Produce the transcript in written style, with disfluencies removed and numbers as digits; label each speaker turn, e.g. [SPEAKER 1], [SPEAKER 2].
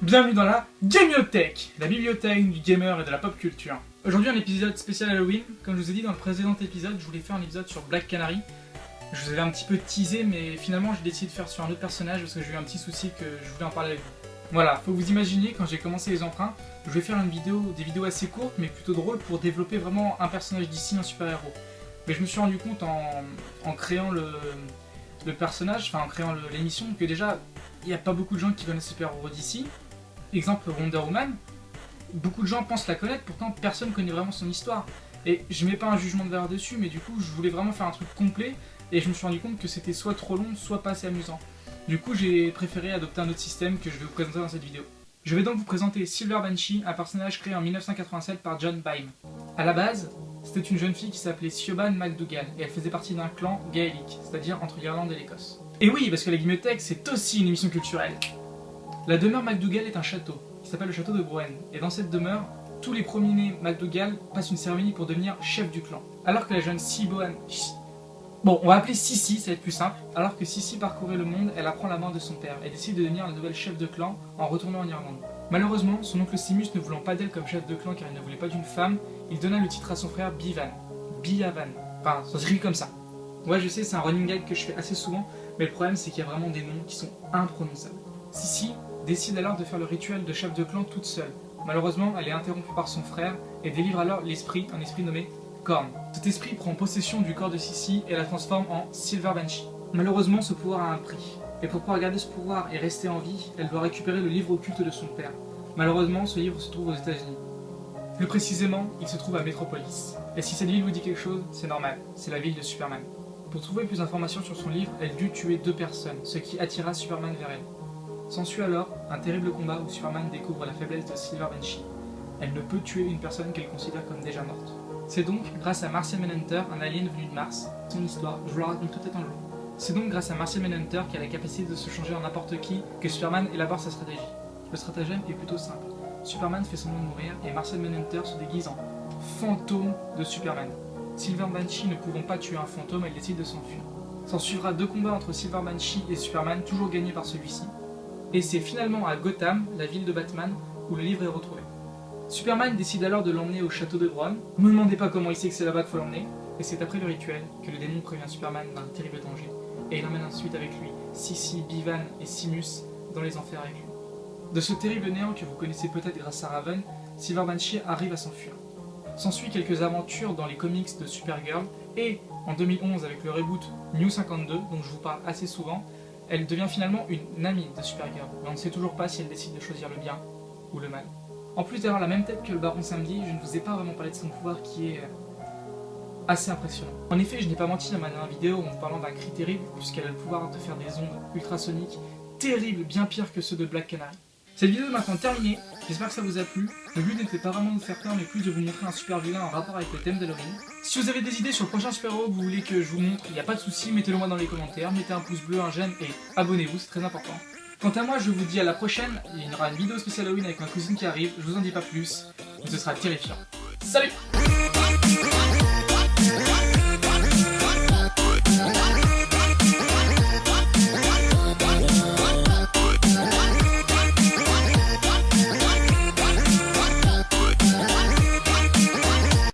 [SPEAKER 1] Bienvenue dans la Gamiothèque, la bibliothèque du gamer et de la pop culture. Aujourd'hui un épisode spécial Halloween. Comme je vous ai dit dans le précédent épisode, je voulais faire un épisode sur Black Canary. Je vous avais un petit peu teasé, mais finalement j'ai décidé de faire sur un autre personnage parce que j'ai eu un petit souci que je voulais en parler avec vous. Voilà, faut vous imaginer, quand j'ai commencé les emprunts, je vais faire des vidéos assez courtes mais plutôt drôles pour développer vraiment un personnage d'ici, un super-héros. Mais je me suis rendu compte en créant le personnage, enfin en créant l'émission, que déjà il n'y a pas beaucoup de gens qui connaissent super-héros d'ici. Exemple Wonder Woman, beaucoup de gens pensent la connaître, pourtant personne ne connaît vraiment son histoire. Et je mets pas un jugement de valeur dessus, mais du coup je voulais vraiment faire un truc complet et je me suis rendu compte que c'était soit trop long, soit pas assez amusant. Du coup j'ai préféré adopter un autre système que je vais vous présenter dans cette vidéo. Je vais donc vous présenter Silver Banshee, un personnage créé en 1987 par John Byrne. A la base, c'était une jeune fille qui s'appelait Siobhan McDougal et elle faisait partie d'un clan gaélique, c'est-à-dire entre l'Irlande et l'Écosse. Et oui, parce que la Guimauthèque c'est aussi une émission culturelle. La demeure McDougal est un château, qui s'appelle le château de Broen, et dans cette demeure, tous les premiers-nés McDougal passent une cérémonie pour devenir chef du clan. Alors que la jeune Siobhan... Bon, on va appeler Sissi, ça va être plus simple. Alors que Sissi parcourait le monde, elle apprend la mort de son père et décide de devenir la nouvelle chef de clan en retournant en Irlande. Malheureusement, son oncle Simus ne voulant pas d'elle comme chef de clan car il ne voulait pas d'une femme, il donna le titre à son frère Bivan. Biavan. Enfin, ça s'écrit comme ça. Ouais, je sais, c'est un running gag que je fais assez souvent, mais le problème c'est qu'il y a vraiment des noms qui sont imprononçables. Sissi décide alors de faire le rituel de chef de clan toute seule. Malheureusement, elle est interrompue par son frère et délivre alors un esprit nommé Korn. Cet esprit prend possession du corps de Sissi et la transforme en Silver Banshee. Malheureusement, ce pouvoir a un prix. Et pour pouvoir garder ce pouvoir et rester en vie, elle doit récupérer le livre occulte de son père. Malheureusement, ce livre se trouve aux États-Unis. Plus précisément, il se trouve à Metropolis. Et si cette ville vous dit quelque chose, c'est normal, c'est la ville de Superman. Pour trouver plus d'informations sur son livre, elle dut tuer 2 personnes, ce qui attira Superman vers elle. S'ensuit alors un terrible combat où Superman découvre la faiblesse de Silver Banshee. Elle ne peut tuer une personne qu'elle considère comme déjà morte. C'est donc grâce à Martian Manhunter, un alien venu de Mars, son histoire, je vous la raconterai peut-être un jour. C'est donc grâce à Martian Manhunter qui a la capacité de se changer en n'importe qui que Superman élabore sa stratégie. Le stratagème est plutôt simple. Superman fait semblant de mourir et Martian Manhunter se déguise en fantôme de Superman. Silver Banshee ne pouvant pas tuer un fantôme, elle décide de s'enfuir. S'en suivra 2 combats entre Silver Banshee et Superman, toujours gagnés par celui-ci. Et c'est finalement à Gotham, la ville de Batman, où le livre est retrouvé. Superman décide alors de l'emmener au château de Broen. Ne me demandez pas comment il sait que c'est là-bas qu'il faut l'emmener. Et c'est après le rituel que le démon prévient Superman d'un terrible danger. Et il emmène ensuite avec lui Sissi, Bivan et Simus dans les enfers avec lui. De ce terrible néant que vous connaissez peut-être grâce à Raven, Silver Banshee arrive à s'enfuir. S'ensuit quelques aventures dans les comics de Supergirl et en 2011 avec le reboot New 52 dont je vous parle assez souvent, elle devient finalement une amie de Supergirl, mais on ne sait toujours pas si elle décide de choisir le bien ou le mal. En plus d'avoir la même tête que le Baron Samedi, je ne vous ai pas vraiment parlé de son pouvoir qui est assez impressionnant. En effet, je n'ai pas menti dans ma dernière vidéo en vous parlant d'un cri terrible, puisqu'elle a le pouvoir de faire des ondes ultrasoniques terribles, bien pires que ceux de Black Canary. Cette vidéo est maintenant terminée, j'espère que ça vous a plu. Le but n'était pas vraiment de vous faire peur, mais plus de vous montrer un super vilain en rapport avec le thème d'Halloween. Si vous avez des idées sur le prochain super-héros que vous voulez que je vous montre, il n'y a pas de souci, mettez-le moi dans les commentaires, mettez un pouce bleu, un j'aime et abonnez-vous, c'est très important. Quant à moi, je vous dis à la prochaine, il y aura une vidéo spéciale Halloween avec ma cousine qui arrive, je vous en dis pas plus, mais ce sera terrifiant. Salut!